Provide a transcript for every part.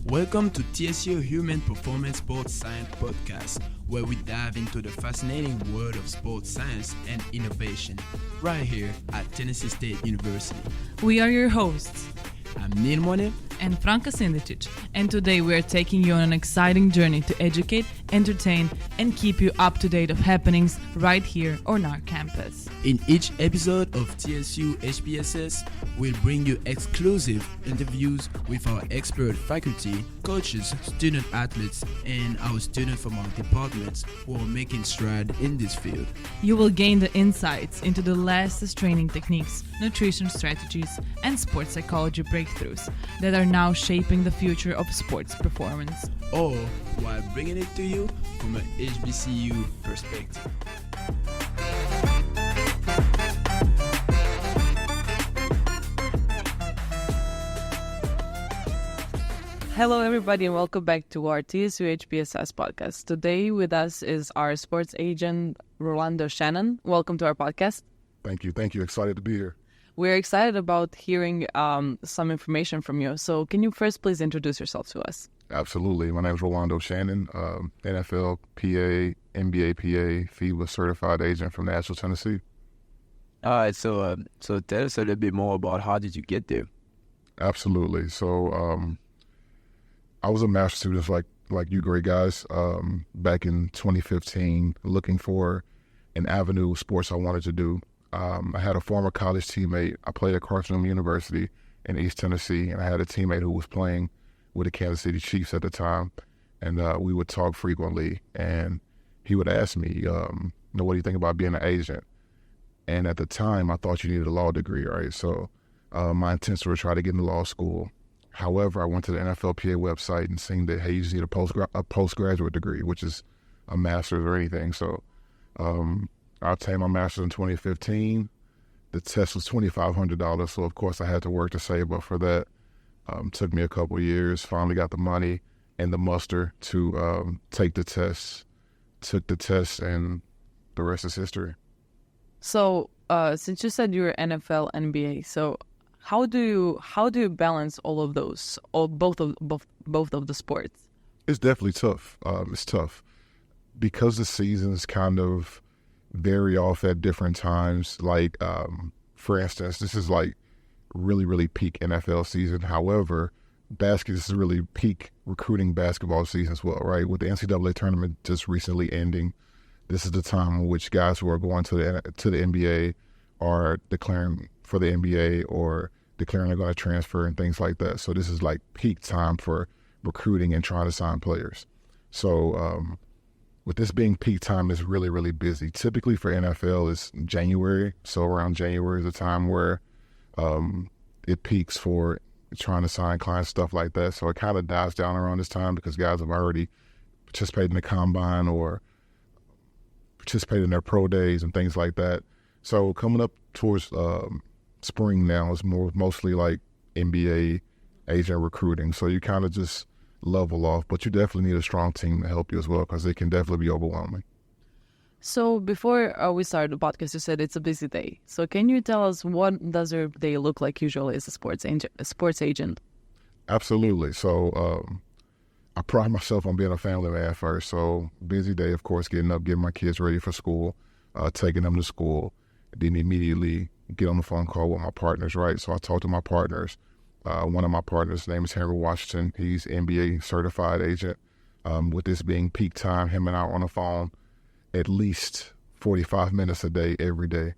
Welcome to TSU Human Performance Sports Science Podcast, where we dive into the fascinating world of sports science and innovation, right here at Tennessee State University. We are your hosts, I'm Nil and Franka Nil, and today we are taking you on an exciting journey to educate, entertain, and keep you up to date of happenings right here on our campus. In each episode of TSU HPSS, we'll bring you exclusive interviews with our expert faculty, coaches, student athletes, and our students from our departments who are making stride in this field. You will gain the insights into the latest training techniques, nutrition strategies, and sports psychology breakthroughs that are now shaping the future of sports performance. All while bringing it to you from an HBCU perspective. Hello everybody and welcome back to our TSU HPSS podcast. Today with us is our sports agent, Rolando Shannon. Welcome to our podcast. Thank you. Excited to be here. We're excited about hearing some information from you. So can you first please introduce yourself to us? Absolutely. My name is Rolando Shannon, NFL PA, NBA PA, FIBA certified agent from Nashville, Tennessee. All right, so tell us a little bit more about how did you get there? Absolutely. So I was a master's student like you great guys back in 2015, looking for an avenue of sports I wanted to do. I had a former college teammate. I played at Carson University in East Tennessee, and I had a teammate who was playing with the Kansas City Chiefs at the time, and we would talk frequently, and he would ask me, what do you think about being an agent? And at the time, I thought you needed a law degree, right? So my intents were to try to get into law school. However, I went to the NFLPA website and seen that, hey, you just need a postgraduate degree, which is a master's or anything. So I obtained my master's in 2015. The test was $2,500, so of course I had to work to save up for that. Took me a couple of years, finally got the money and the muster to take the test. Took the test, and the rest is history. So since you said you're NFL, NBA, so how do you balance all of those, or both of the sports? It's definitely tough. It's tough because the seasons kind of vary off at different times. Like, for instance, this is like really, really peak NFL season. However, this is really peak recruiting basketball season as well, right? With the NCAA tournament just recently ending, this is the time in which guys who are going to the NBA are declaring for the NBA or declaring they're going to transfer and things like that. So this is like peak time for recruiting and trying to sign players. So with this being peak time, it's really, really busy. Typically for NFL, it's January. So around January is the time where it peaks for trying to sign clients, stuff like that. So it kind of dies down around this time because guys have already participated in the combine or participated in their pro days and things like that. So coming up towards spring now is mostly like NBA agent recruiting. So you kind of just level off, but you definitely need a strong team to help you as well because it can definitely be overwhelming. So before we start the podcast, you said it's a busy day. So can you tell us what does your day look like usually as a sports agent? Absolutely. So I pride myself on being a family man first. So busy day, of course, getting up, getting my kids ready for school, taking them to school, then immediately get on the phone call with my partners, right? So I talk to my partners. One of my partners, his name is Henry Washington. He's NBA certified agent. With this being peak time, him and I are on the phone at least 45 minutes a day, every day.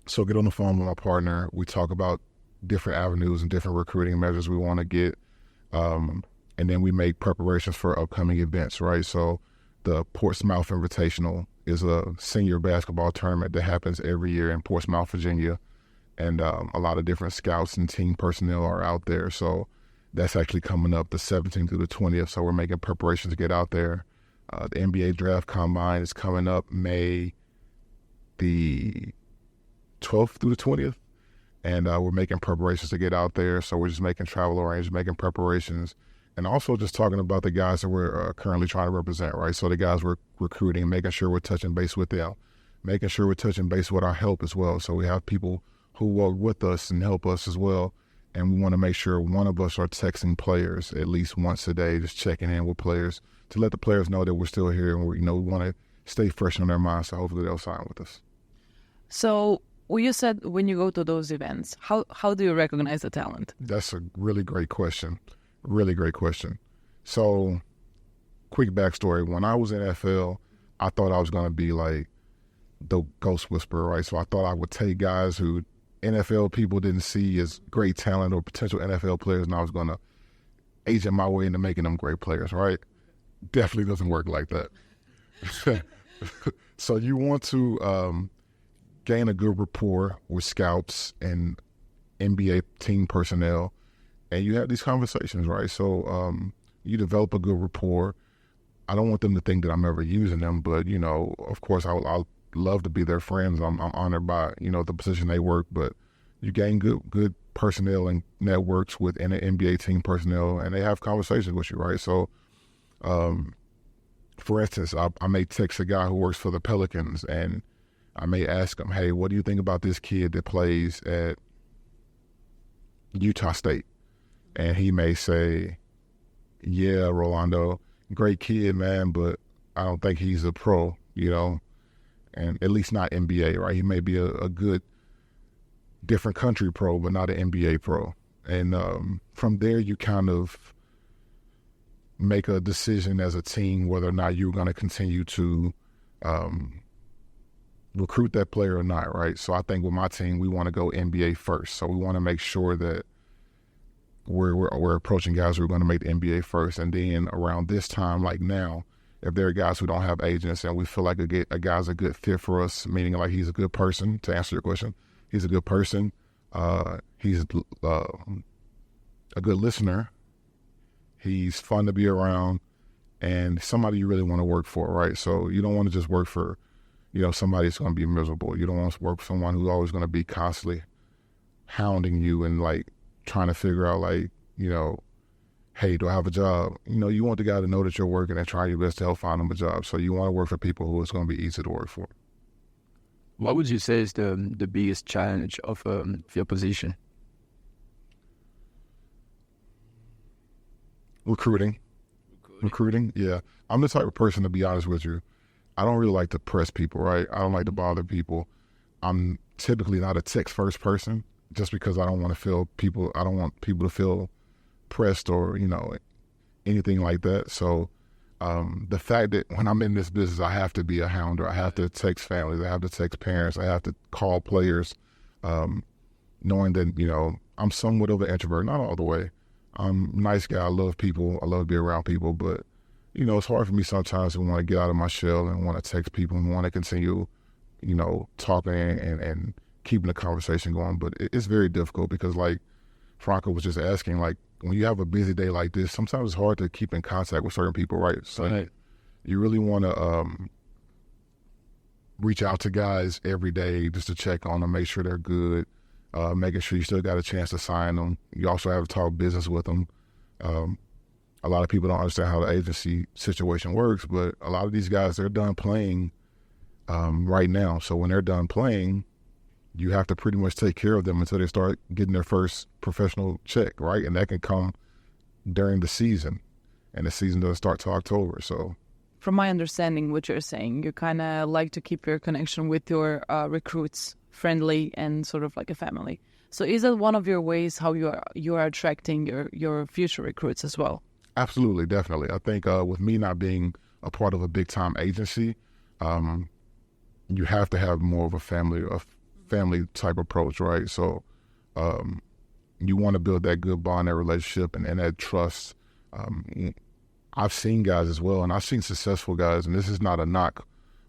So get on the phone with my partner. We talk about different avenues and different recruiting measures we want to get. And then we make preparations for upcoming events, right? So the Portsmouth Invitational is a senior basketball tournament that happens every year in Portsmouth, Virginia. And a lot of different scouts and team personnel are out there. So that's actually coming up the 17th through the 20th. So we're making preparations to get out there. The NBA Draft Combine is coming up May the 12th through the 20th. And we're making preparations to get out there. So we're just making travel arrangements, making preparations. And also just talking about the guys that we're currently trying to represent, right? So the guys we're recruiting, making sure we're touching base with them. making sure we're touching base with our help as well. So we have people who work with us and help us as well. And we want to make sure one of us are texting players at least once a day, just checking in with players to let the players know that we're still here and we want to stay fresh on their minds. So hopefully they'll sign with us. So you said when you go to those events, how do you recognize the talent? That's a really great question. Really great question. So quick backstory. When I was in NFL, I thought I was going to be like the ghost whisperer, right? So I thought I would take guys who NFL people didn't see as great talent or potential NFL players, and I was going to agent my way into making them great players, right? Definitely doesn't work like that. So you want to gain a good rapport with scouts and NBA team personnel, and you have these conversations, right? So you develop a good rapport. I don't want them to think that I'm ever using them, but, of course, I'll love to be their friends. I'm honored by, the position they work, but you gain good personnel and networks with an NBA team personnel, and they have conversations with you, right? So, for instance, I may text a guy who works for the Pelicans, and I may ask him, hey, what do you think about this kid that plays at Utah State? And he may say, yeah, Rolando, great kid, man, but I don't think he's a pro, and at least not NBA, right? He may be a good different country pro, but not an NBA pro. And from there, you kind of make a decision as a team whether or not you're going to continue to recruit that player or not, right? So I think with my team, we want to go NBA first. So we want to make sure that we're approaching guys who are going to make the NBA first. And then around this time, like now, if there are guys who don't have agents and we feel like a guy's a good fit for us, meaning like he's a good person, to answer your question, he's a good person, he's a good listener, he's fun to be around, and somebody you really want to work for, right? So you don't want to just work for, somebody that's going to be miserable. You don't want to work for someone who's always going to be constantly hounding you and like trying to figure out like, hey, do I have a job? You want the guy to know that you're working and try your best to help find him a job. So you want to work for people who it's going to be easy to work for. What would you say is the biggest challenge of your position? Recruiting, yeah. I'm the type of person, to be honest with you, I don't really like to press people, right? I don't like to bother people. I'm typically not a text-first person just because I don't want people to feel pressed or, anything like that. So the fact that when I'm in this business, I have to be a hounder. I have to text families. I have to text parents. I have to call players, knowing that, I'm somewhat of an introvert, not all the way. I'm a nice guy. I love people. I love to be around people. But, it's hard for me sometimes to want to get out of my shell and want to text people and want to continue, talking and keeping the conversation going. But it's very difficult because, like Franka was just asking, like, when you have a busy day like this, sometimes it's hard to keep in contact with certain people, right? So right. You really want to reach out to guys every day just to check on them, make sure they're good, making sure you still got a chance to sign them. You also have to talk business with them. A lot of people don't understand how the agency situation works, but a lot of these guys, they're done playing right now. So when they're done playing, you have to pretty much take care of them until they start getting their first professional check, right? And that can come during the season, and the season doesn't start till October. So, from my understanding, what you're saying, you kind of like to keep your connection with your recruits friendly and sort of like a family. So, is that one of your ways how you are attracting your future recruits as well? Absolutely, definitely. I think with me not being a part of a big time agency, you have to have more of a family type approach, right? So you want to build that good bond, that relationship, and that trust. I've seen guys as well, and I've seen successful guys, and this is not a knock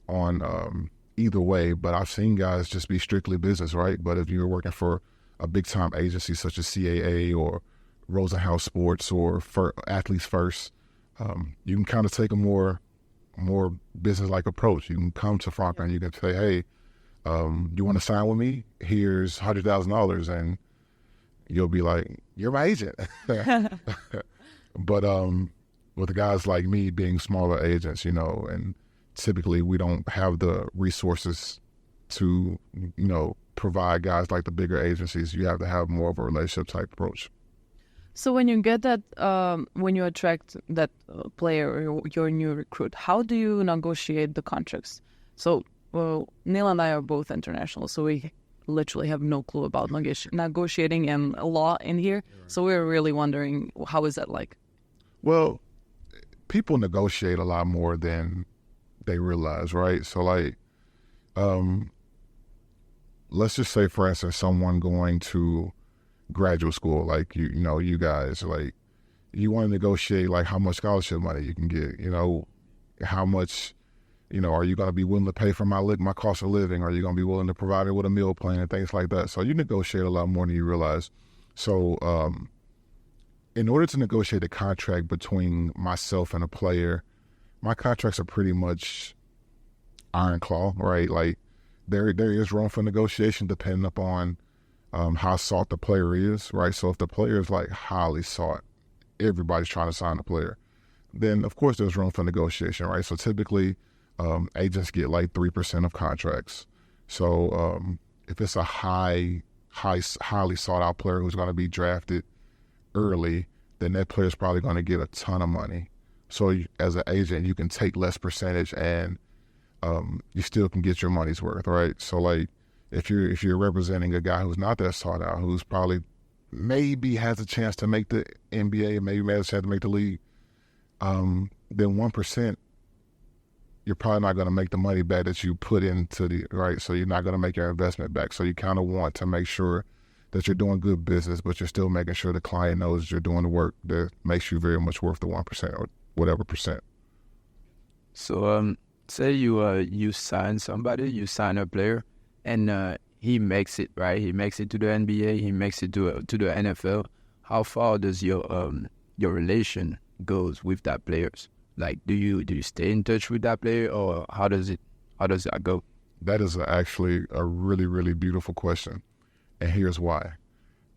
on either way, but I've seen guys just be strictly business, right? But if you're working for a big time agency such as CAA or Rosenhaus Sports or Athletes First, you can kind of take a more business-like approach. You can come to Franka and you can say, hey, you want to sign with me? Here's $100,000, and you'll be like, you're my agent. But with guys like me being smaller agents, and typically we don't have the resources to, provide guys like the bigger agencies. You have to have more of a relationship type approach. So when you get that, when you attract that player or your new recruit, how do you negotiate the contracts? So Nil and I are both international, so we literally have no clue about negotiating and law in here. So we're really wondering, how is that like? Well, people negotiate a lot more than they realize, right? So like, let's just say, for instance, someone going to graduate school, like you guys, like, you want to negotiate like how much scholarship money you can get, how much, are you going to be willing to pay for my cost of living? Are you going to be willing to provide it with a meal plan and things like that? So you negotiate a lot more than you realize. So in order to negotiate a contract between myself and a player, my contracts are pretty much iron claw, right? Like there is room for negotiation depending upon how sought the player is, right? So if the player is like highly sought, everybody's trying to sign the player, then of course there's room for negotiation, right? So typically agents get like 3% of contracts. So if it's a highly sought out player who's going to be drafted early, then that player is probably going to get a ton of money. So as an agent, you can take less percentage and you still can get your money's worth, right? So like, if you're representing a guy who's not that sought out, who's probably maybe has a chance to make the NBA, maybe has a chance to make the league, then 1%, you're probably not going to make the money back that you put into right? So you're not going to make your investment back. So you kind of want to make sure that you're doing good business, but you're still making sure the client knows you're doing the work that makes you very much worth the 1% or whatever percent. So say you sign somebody, you sign a player, and he makes it, right? He makes it to the NBA. He makes it to the NFL. How far does your relation goes with that players? Like, do you stay in touch with that player, or how does that go? That is actually a really, really beautiful question, and here's why.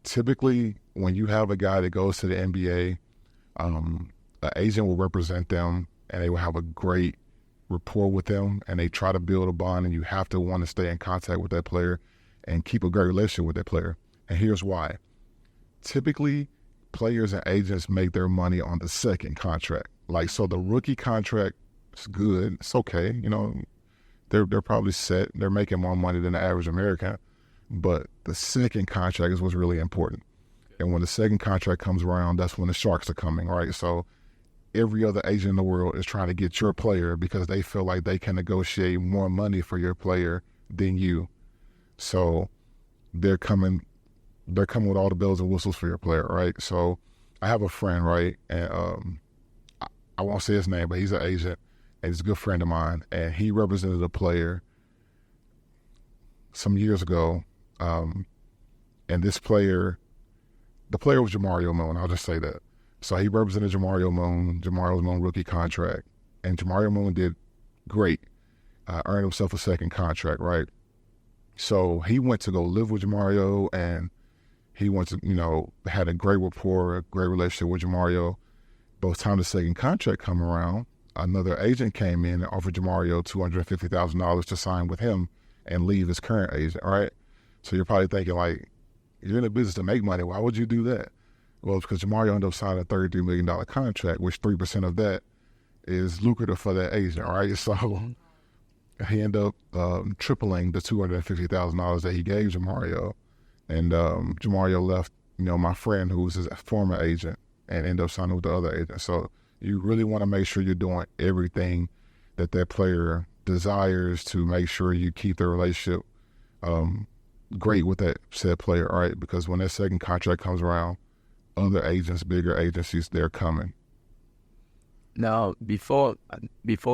Typically, when you have a guy that goes to the NBA, an agent will represent them, and they will have a great rapport with them, and they try to build a bond, and you have to want to stay in contact with that player and keep a great relationship with that player. And here's why. Typically, players and agents make their money on the second contract. Like, so the rookie contract is good. It's okay. They're probably set. They're making more money than the average American. But the second contract is what's really important. And when the second contract comes around, that's when the sharks are coming, right? So every other agent in the world is trying to get your player because they feel like they can negotiate more money for your player than you. So they're coming with all the bells and whistles for your player, right? So I have a friend, right? And I won't say his name, but he's an agent, and he's a good friend of mine. And he represented a player some years ago. And the player was Jamario Moon. I'll just say that. So he represented Jamario Moon rookie contract. And Jamario Moon did great, earned himself a second contract, right? So he went to go live with Jamario, and he went to, had a great rapport, a great relationship with Jamario. By the time the second contract come around, another agent came in and offered Jamario $250,000 to sign with him and leave his current agent, right? So you're probably thinking, like, you're in the business to make money. Why would you do that? Well, it's because Jamario ended up signing a $33 million contract, which 3% of that is lucrative for that agent, right? So he ended up tripling the $250,000 that he gave Jamario. And Jamario left, my friend who was his former agent and ended up signing with the other agent. So you really want to make sure you're doing everything that player desires to make sure you keep the relationship great with that said player, right? Because when that second contract comes around, other agents, bigger agencies, they're coming. Now, before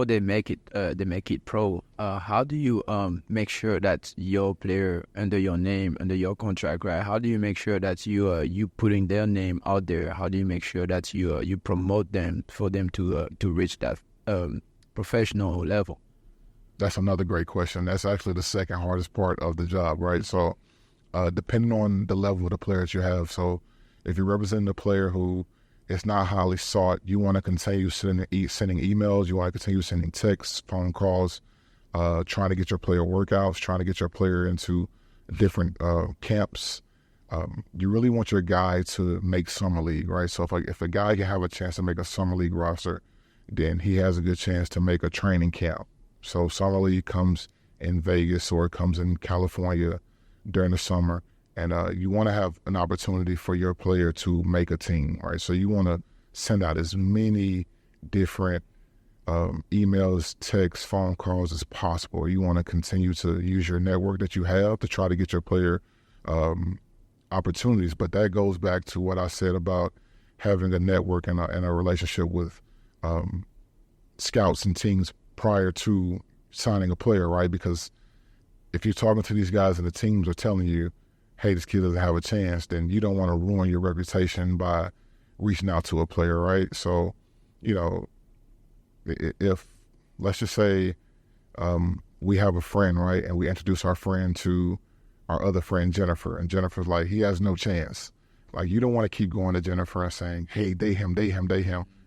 they make it pro, how do you make sure that your player under your name, under your contract, right? How do you make sure that you putting their name out there? How do you make sure that you promote them for them to reach that professional level? That's another great question. That's actually the second hardest part of the job, right? So depending on the level of the player that you have. So if you're representing a player who is not highly sought, you want to continue sending emails, you want to continue sending texts, phone calls, trying to get your player workouts, trying to get your player into different camps. You really want your guy to make summer league, right? So if a guy can have a chance to make a summer league roster, then he has a good chance to make a training camp. So summer league comes in Vegas or it comes in California during the summer, and you want to have an opportunity for your player to make a team, right? So you want to send out as many different emails, texts, phone calls as possible. You want to continue to use your network that you have to try to get your player opportunities. But that goes back to what I said about having a network and a relationship with scouts and teams prior to signing a player, right? Because if you're talking to these guys and the teams are telling you, hey, this kid doesn't have a chance, then you don't want to ruin your reputation by reaching out to a player, right? So, if, let's just say, we have a friend, right, and we introduce our friend to our other friend, Jennifer, and Jennifer's like, he has no chance. Like, you don't want to keep going to Jennifer and saying, hey, they him.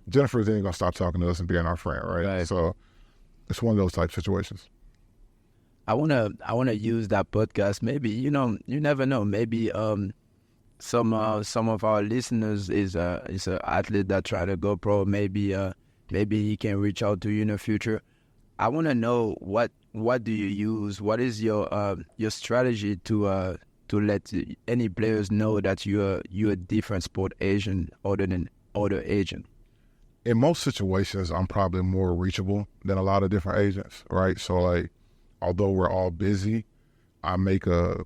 Jennifer isn't going to stop talking to us and being our friend, right? So it's one of those type situations. I wanna use that podcast. Maybe you never know. Maybe some of our listeners is a athlete that try to go pro. Maybe he can reach out to you in the future. I want to know what do you use? What is your strategy to let any players know that you're a different sport agent other than other agent? In most situations, I'm probably more reachable than a lot of different agents, right? So, like, although we're all busy, I make a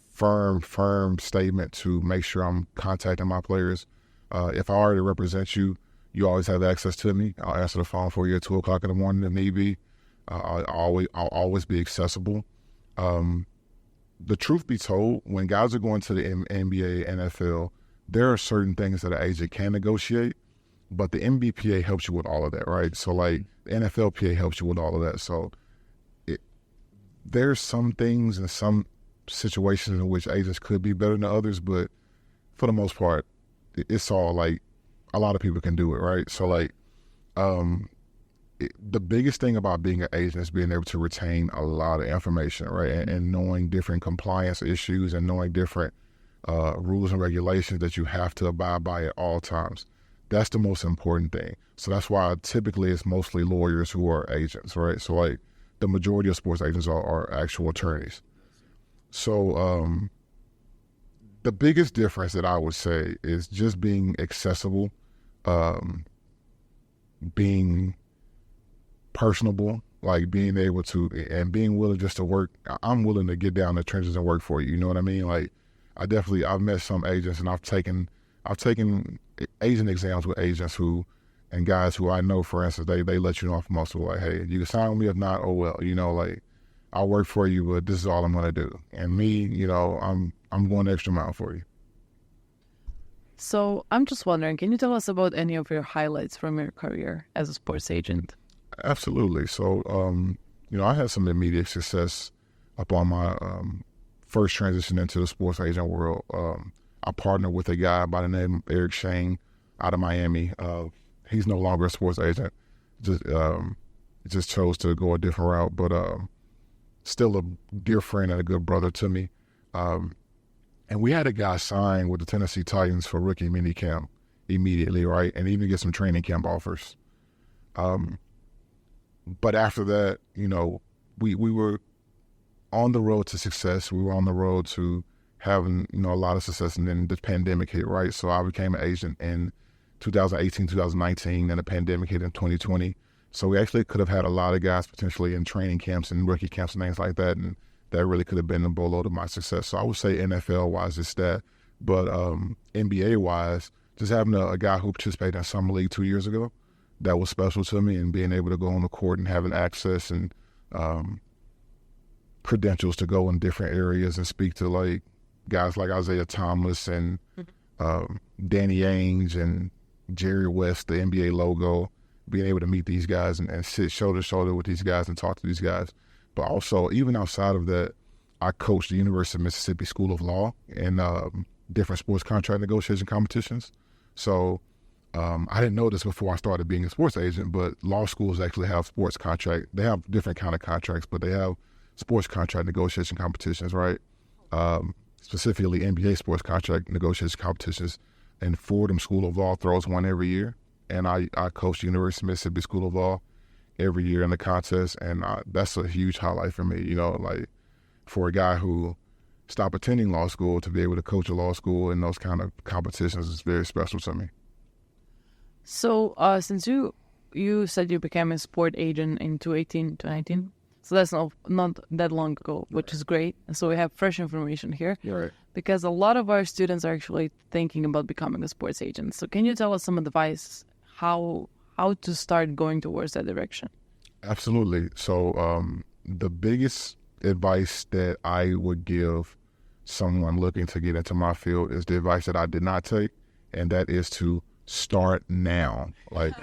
firm statement to make sure I'm contacting my players. If I already represent you, you always have access to me. I'll answer the phone for you at 2 o'clock in the morning if need be. I'll always be accessible. The truth be told, when guys are going to the NBA, NFL, there are certain things that an agent can negotiate, but the NBPA helps you with all of that, right? So, like, the NFLPA helps you with all of that. So there's some things and some situations in which agents could be better than others, but for the most part, it's all like a lot of people can do it, right? So, like, the biggest thing about being an agent is being able to retain a lot of information, right? And knowing different compliance issues and knowing different rules and regulations that you have to abide by at all times. That's the most important thing. So that's why typically it's mostly lawyers who are agents, right? So, like, the majority of sports agents are actual attorneys. So the biggest difference that I would say is just being accessible, being personable, like being able to, and being willing just to work. I'm willing to get down the trenches and work for you. You know what I mean? Like, I've met some agents, and I've taken agent exams with agents and guys who I know, for instance, they let you know off muscle, like, hey, you can sign with me, if not, oh well, like, I'll work for you, but this is all I'm gonna do. And me, I'm going the extra mile for you. So I'm just wondering, can you tell us about any of your highlights from your career as a sports agent? Absolutely. So, I had some immediate success upon my first transition into the sports agent world. I partnered with a guy by the name of Eric Shane out of Miami. He's no longer a sports agent. Just chose to go a different route, but still a dear friend and a good brother to me. And we had a guy sign with the Tennessee Titans for rookie minicamp immediately, right? And even get some training camp offers. But after that, we were on the road to success. We were on the road to having, a lot of success, and then the pandemic hit, right? So I became an agent in 2018, 2019, and the pandemic hit in 2020. So we actually could have had a lot of guys potentially in training camps and rookie camps and things like that, and that really could have been the boatload of my success. So I would say NFL-wise, it's that. But NBA-wise, just having a guy who participated in Summer League 2 years ago, that was special to me, and being able to go on the court and having access and credentials to go in different areas and speak to, like, guys like Isaiah Thomas and Danny Ainge and Jerry West, the NBA logo, being able to meet these guys and sit shoulder to shoulder with these guys and talk to these guys. But also, even outside of that, I coached the University of Mississippi School of Law in different sports contract negotiation competitions. So I didn't know this before I started being a sports agent, but law schools actually have sports contract. They have different kind of contracts, but they have sports contract negotiation competitions, right? Specifically NBA sports contract negotiation competitions. And Fordham School of Law throws one every year. And I coach the University of Mississippi School of Law every year in the contest. And that's a huge highlight for me, like for a guy who stopped attending law school to be able to coach a law school in those kind of competitions is very special to me. So since you said you became a sport agent in 2018, 2019, so that's not that long ago, which is great. So we have fresh information here. You're right. Because a lot of our students are actually thinking about becoming a sports agent. So can you tell us some advice how to start going towards that direction? Absolutely. So the biggest advice that I would give someone looking to get into my field is the advice that I did not take, and that is to start now. Like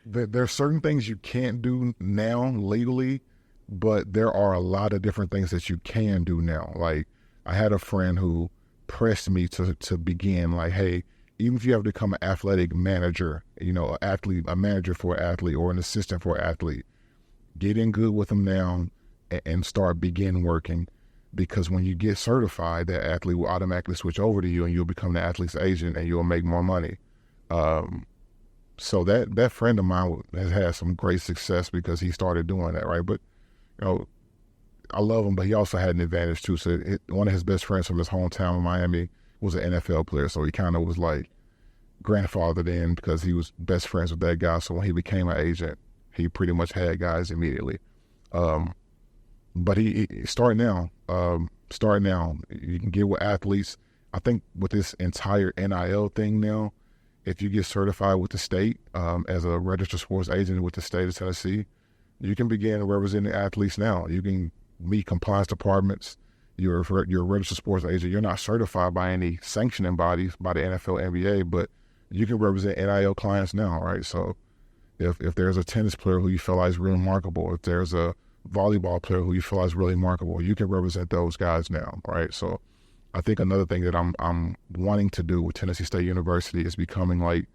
there are certain things you can't do now legally, but there are a lot of different things that you can do now. Like I had a friend who pressed me to begin, like, hey, even if you have to become an athletic manager, a manager for an athlete or an assistant for an athlete, get in good with them now and begin working. Because when you get certified, that athlete will automatically switch over to you and you'll become the athlete's agent and you'll make more money. So that friend of mine has had some great success because he started doing that, right? But, I love him, but he also had an advantage too. So one of his best friends from his hometown in Miami was an NFL player. So he kind of was like grandfathered in because he was best friends with that guy. So when he became an agent, he pretty much had guys immediately. But he start now. Start now. You can get with athletes. I think with this entire NIL thing now, if you get certified with the state as a registered sports agent with the state of Tennessee, you can begin representing athletes now. You can meet compliance departments. You're a registered sports agent. You're not certified by any sanctioning bodies, by the NFL, NBA, but you can represent NIL clients now, right? So if there's a tennis player who you feel like is really remarkable, if there's a volleyball player who you feel like is really remarkable, you can represent those guys now, right? So I think another thing that I'm wanting to do with Tennessee State University is becoming like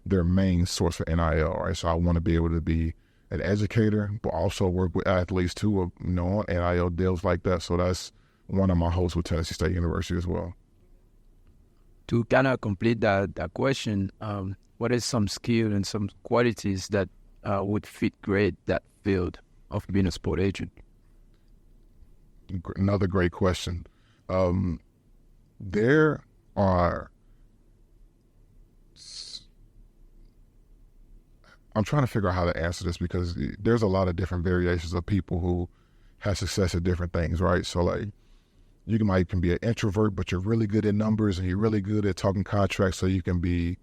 their main source for NIL, right? So I want to be able to be an educator, but also work with athletes too, on NIL deals like that. So that's one of my hopes with Tennessee State University as well. To kind of complete that question, what is some skill and some qualities that would fit great that field of being a sport agent? Another great question. There are, I'm trying to figure out how to answer this because there's a lot of different variations of people who have success at different things, right? So like you can be an introvert, but you're really good at numbers and you're really good at talking contracts. So you can be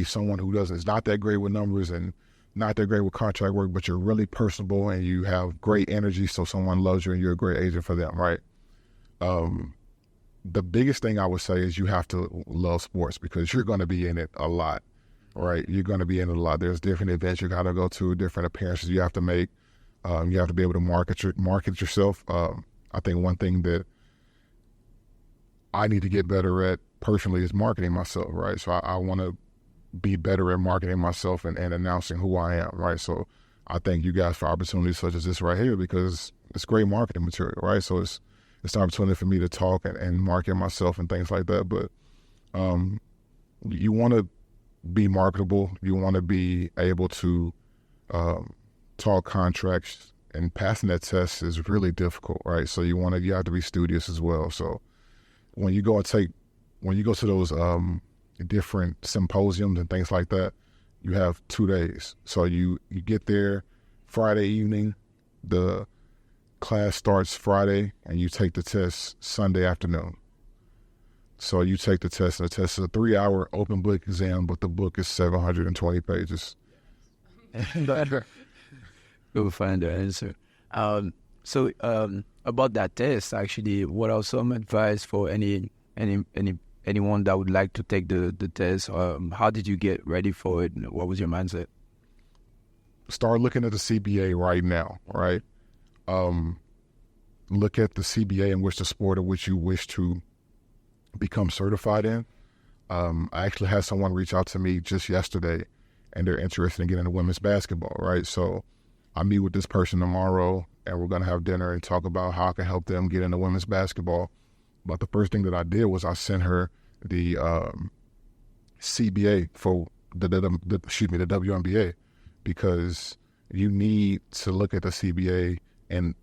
someone who is not that great with numbers and not that great with contract work, but you're really personable and you have great energy. So someone loves you and you're a great agent for them, right? The biggest thing I would say is you have to love sports because you're going to be in it a lot, right? You're going to be in it a lot. There's different events you got to go to, different appearances you have to make. You have to be able to market yourself. I think one thing that I need to get better at personally is marketing myself, right? So I want to be better at marketing myself and announcing who I am, right? So I thank you guys for opportunities such as this right here because it's great marketing material, right? So it's an opportunity for me to talk and market myself and things like that. But you want to be marketable. You want to be able to talk contracts, and passing that test is really difficult, right? So you have to be studious as well. So when you go to those different symposiums and things like that, you have 2 days. So you get there Friday evening, the class starts Friday, and you take the test Sunday afternoon. So you take the test, and the test is a 3-hour open book exam, but the book is 720 pages. We'll find the answer. So about that test, actually, what are some advice for anyone that would like to take the test? How did you get ready for it? What was your mindset? Start looking at the CBA right now, right? Look at the CBA in which the sport in which you wish to become certified in. I actually had someone reach out to me just yesterday, and they're interested in getting into women's basketball, right? So I meet with this person tomorrow, and we're going to have dinner and talk about how I can help them get into women's basketball. But the first thing that I did was I sent her the CBA for the WNBA, because you need to look at the CBA and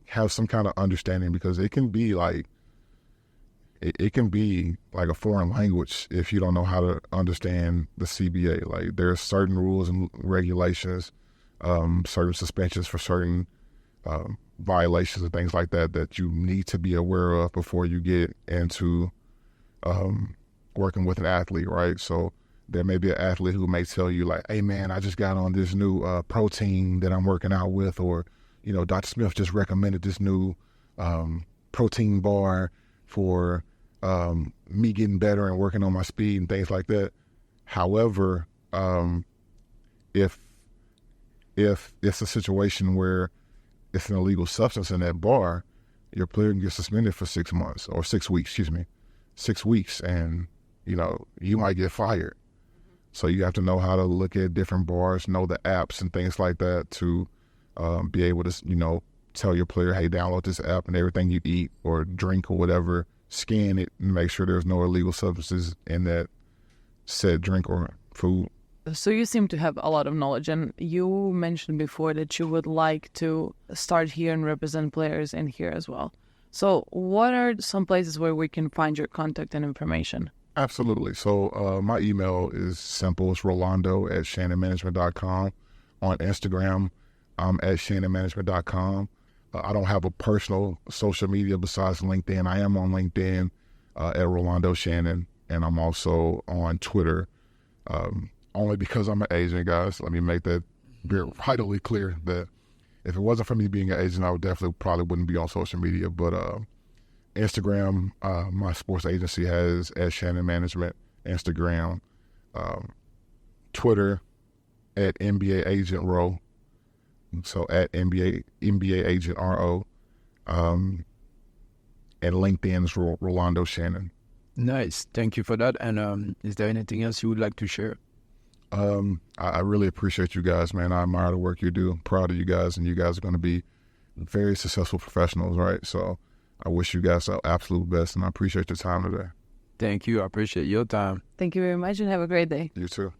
have some kind of understanding, because it can be like a foreign language if you don't know how to understand the CBA. Like, there's certain rules and regulations, certain suspensions for certain violations and things like that you need to be aware of before you get into working with an athlete, right? So there may be an athlete who may tell you, like, hey man, I just got on this new protein that I'm working out with, or, you know, Dr. Smith just recommended this new protein bar for me getting better and working on my speed and things like that. However, if it's a situation where it's an illegal substance in that bar, your player can get suspended for 6 months, or 6 weeks, 6 weeks, and, you know, you might get fired. So you have to know how to look at different bars, know the apps and things like that to be able to, you know, tell your player, hey, download this app, and everything you eat or drink or whatever, scan it and make sure there's no illegal substances in that said drink or food. So you seem to have a lot of knowledge, and you mentioned before that you would like to start here and represent players in here as well. So what are some places where we can find your contact and information? Absolutely. So my email is simple. It's rolando@shannonmanagement.com. On Instagram, I'm at shannonmanagement.com. I don't have a personal social media besides LinkedIn. I am on LinkedIn at Rolando Shannon, and I'm also on Twitter, only because I'm an agent, guys. Let me make that very vitally clear that if it wasn't for me being an agent, I would definitely probably wouldn't be on social media. But Instagram, my sports agency has at Shannon Management, Instagram, Twitter at NBA Agent Ro, so at NBA Agent RO, and LinkedIn is Rolando Shannon. Nice. Thank you for that. And is there anything else you would like to share? I really appreciate you guys, man. I admire the work you do. I'm proud of you guys, and you guys are going to be very successful professionals, right? So I wish you guys the absolute best, and I appreciate your time today. Thank you. I appreciate your time. Thank you very much, and have a great day. You too.